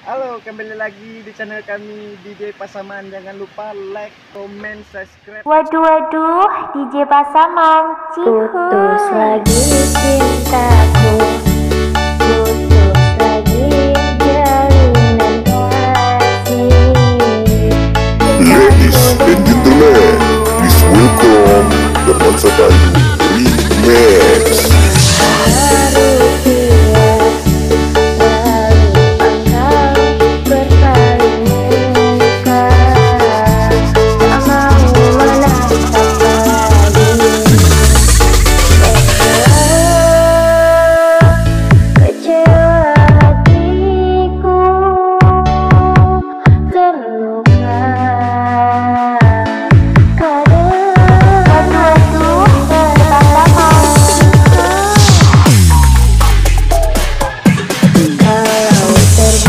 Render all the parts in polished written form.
Halo, kembali lagi di channel kami DJ Pasaman. Jangan lupa like, comment, subscribe. Waduh waduh, DJ Pasaman, Putus cihuy. lagi cintaku, putus lagi jalinan kasih. Ladies and gentlemen, please welcome the Mansa Bayu Remix. Baru kilas, lalu pangkal berpaling muka. Tak mau menatap lagi. Kecewa hatiku, terluka. Kalau terbakar api, kalau tertusuk duri masih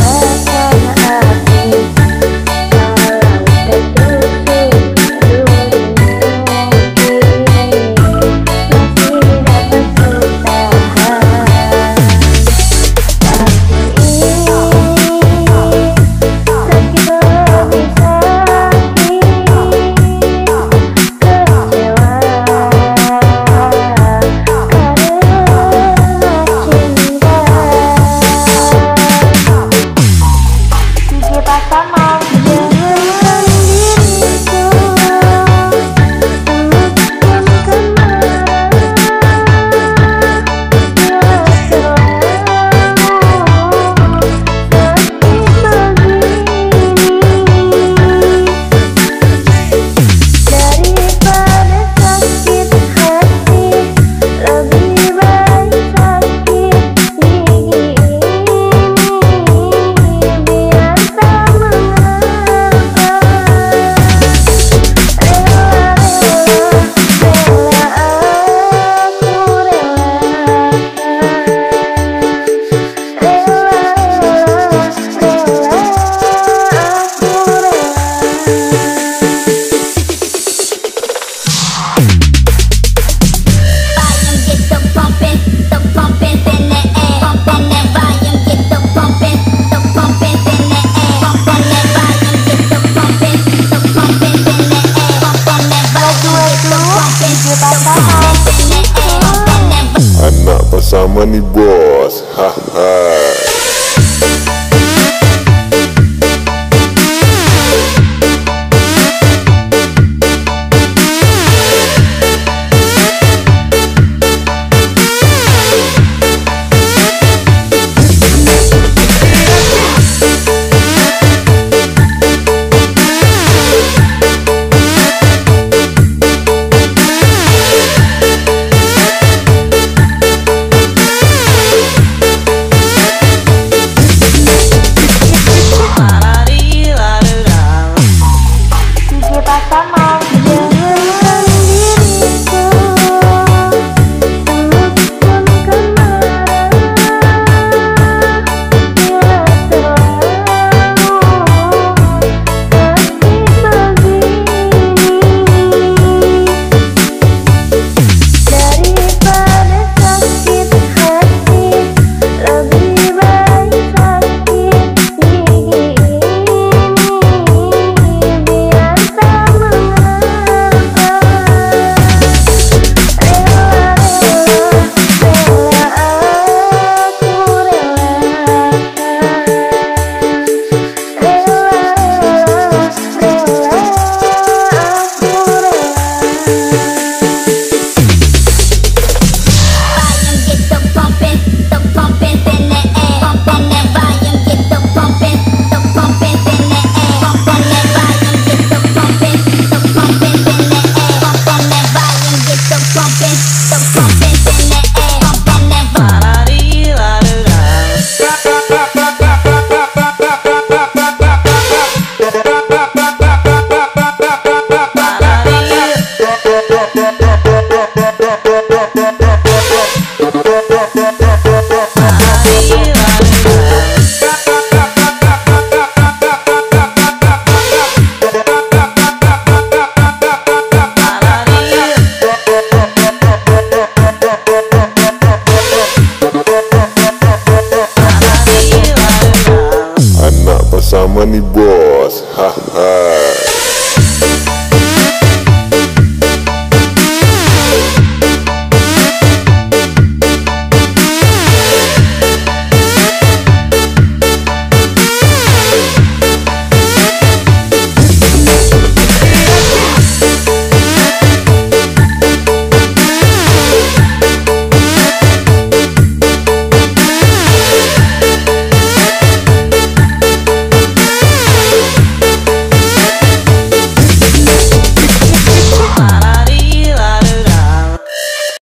dapat bertahan. Tapi ini sakit lebih sakit, kecewa DJ Pasaman, Jangan diriku semakin kemana, bila selalu sakit begini. Daripada sakit hati, lebih baik sakit gigi ini. Biar tak mengapa, rela aku Volume get the pumping in the air. Pumping that volume get the pumping in the air. Pumping that volume get the pumping in the air. Pumping that volume get the pumping in the air. Anak Pasaman nih bos, haha. Money Boy.